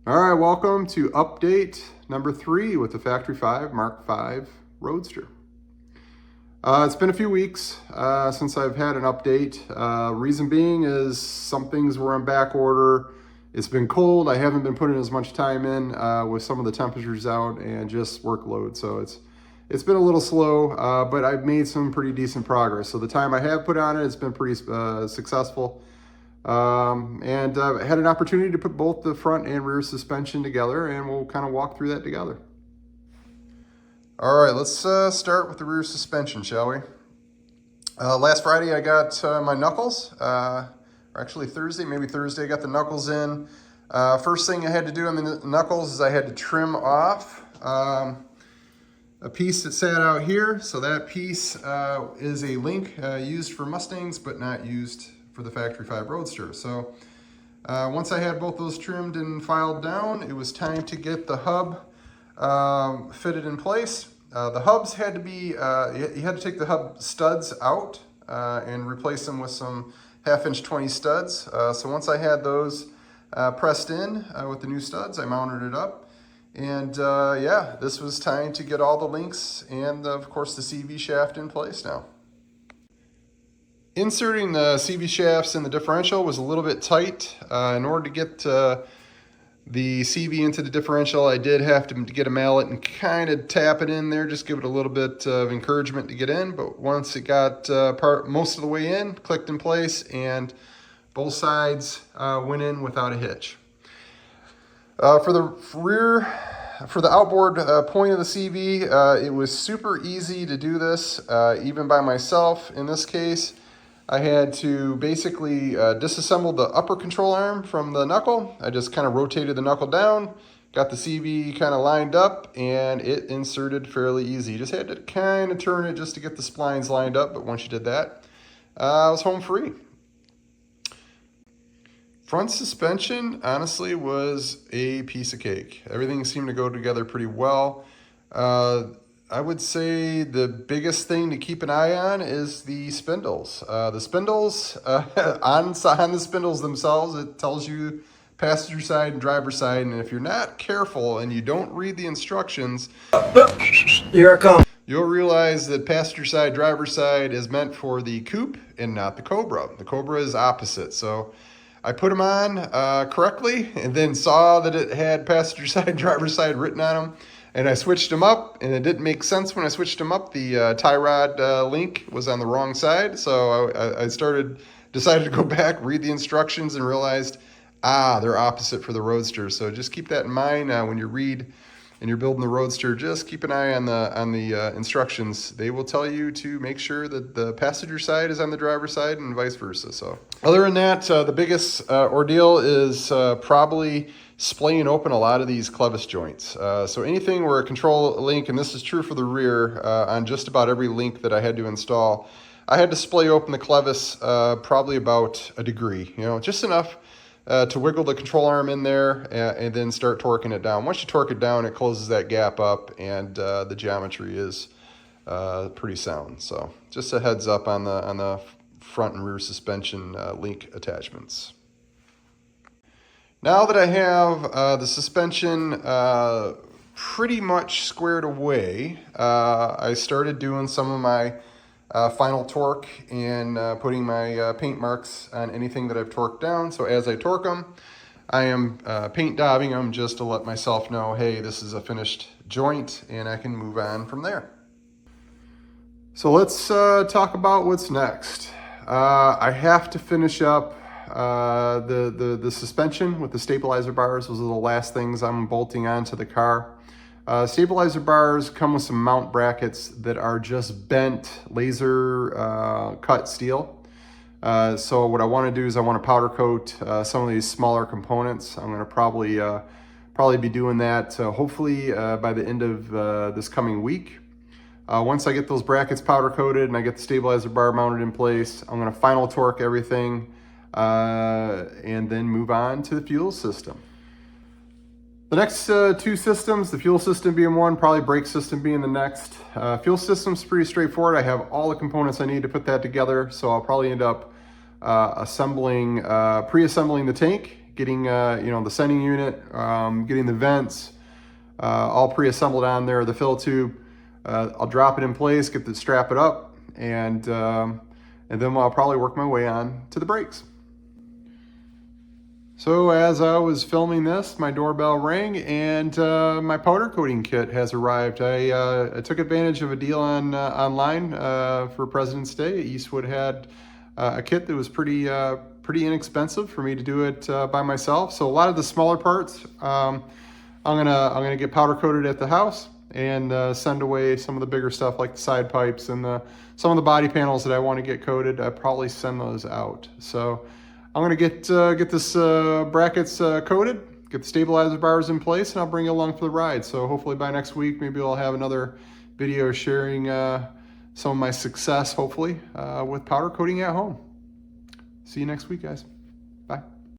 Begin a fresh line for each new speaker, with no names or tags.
All right, welcome to update number 3 with the Factory 5 Mark 5 Roadster. It's been a few weeks since I've had an update. Reason being is some things were on back order. It's been cold. I haven't been putting as much time in with some of the temperatures out and just workload. So it's been a little slow, but I've made some pretty decent progress. So the time I have put on it, it's been pretty successful. And had an opportunity to put both the front and rear suspension together, and we'll kind of walk through that together. All right, let's start with the rear suspension, shall we? Last Friday I got my knuckles, or actually Thursday, maybe Thursday, I got the knuckles in. First thing I had to do on the knuckles is I had to trim off a piece that sat out here. So that piece is a link used for Mustangs, but not used for the Factory 5 Roadster. So once I had both those trimmed and filed down, it was time to get the hub fitted in place. The hubs had to be, you had to take the hub studs out and replace them with some 1/2" 20 studs. So once I had those pressed in with the new studs, I mounted it up. And yeah, this was time to get all the links and of course the CV shaft in place now. Inserting the CV shafts in the differential was a little bit tight. In order to get the CV into the differential, I did have to get a mallet and kind of tap it in there, just give it a little bit of encouragement to get in. But once it got most of the way in, clicked in place, and both sides went in without a hitch. For the outboard point of the CV, it was super easy to do this, even by myself in this case. I had to basically disassemble the upper control arm from the knuckle. I just kind of rotated the knuckle down, got the CV kind of lined up, and it inserted fairly easy. Just had to kind of turn it just to get the splines lined up, but once you did that, I was home free. Front suspension, honestly, was a piece of cake. Everything seemed to go together pretty well. I would say the biggest thing to keep an eye on is the spindles. The spindles, on the spindles themselves, it tells you passenger side and driver side, and if you're not careful and you don't read the instructions,
here I come.
You'll realize that passenger side, driver side is meant for the coupe and not the Cobra. The Cobra is opposite. So I put them on correctly and then saw that it had passenger side, driver side written on them. And I switched them up, and it didn't make sense when I switched them up. The tie rod link was on the wrong side, so I decided to go back, read the instructions, and realized, they're opposite for the Roadster. So just keep that in mind when you read and you're building the Roadster. Just keep an eye on the instructions. They will tell you to make sure that the passenger side is on the driver's side and vice versa. So other than that, the biggest ordeal is probably splaying open a lot of these clevis joints. So anything where a control link, and this is true for the rear, on just about every link that I had to install, I had to splay open the clevis probably about a degree, just enough to wiggle the control arm in there and then start torquing it down. Once you torque it down, it closes that gap up, and the geometry is pretty sound. So just a heads up on the front and rear suspension link attachments. Now that I have the suspension pretty much squared away, I started doing some of my final torque and putting my paint marks on anything that I've torqued down. So as I torque them, I am paint daubing them just to let myself know, hey, this is a finished joint, and I can move on from there. So let's talk about what's next. I have to finish up the suspension with the stabilizer bars. Those are the last things I'm bolting onto the car. Stabilizer bars come with some mount brackets that are just bent laser cut steel. So what I want to do is I want to powder coat some of these smaller components. I'm going to probably be doing that hopefully by the end of this coming week. Once I get those brackets powder coated and I get the stabilizer bar mounted in place, I'm going to final torque everything and then move on to the fuel system. The next two systems, the fuel system being one, probably brake system being the next. Fuel system's pretty straightforward. I have all the components I need to put that together, so I'll probably end up pre-assembling the tank getting the sending unit, getting the vents all pre-assembled on there, the fill tube. I'll drop it in place, strap it up, and then I'll probably work my way on to the brakes. So as I was filming this, my doorbell rang, and my powder coating kit has arrived. I took advantage of a deal online for President's Day. Eastwood had a kit that was pretty inexpensive for me to do it by myself. So a lot of the smaller parts, I'm gonna get powder coated at the house and send away some of the bigger stuff like the side pipes and some of the body panels that I want to get coated. I probably send those out. So I'm gonna get this brackets coated, get the stabilizer bars in place, and I'll bring you along for the ride. So hopefully by next week, maybe I'll have another video sharing some of my success, hopefully, with powder coating at home. See you next week, guys.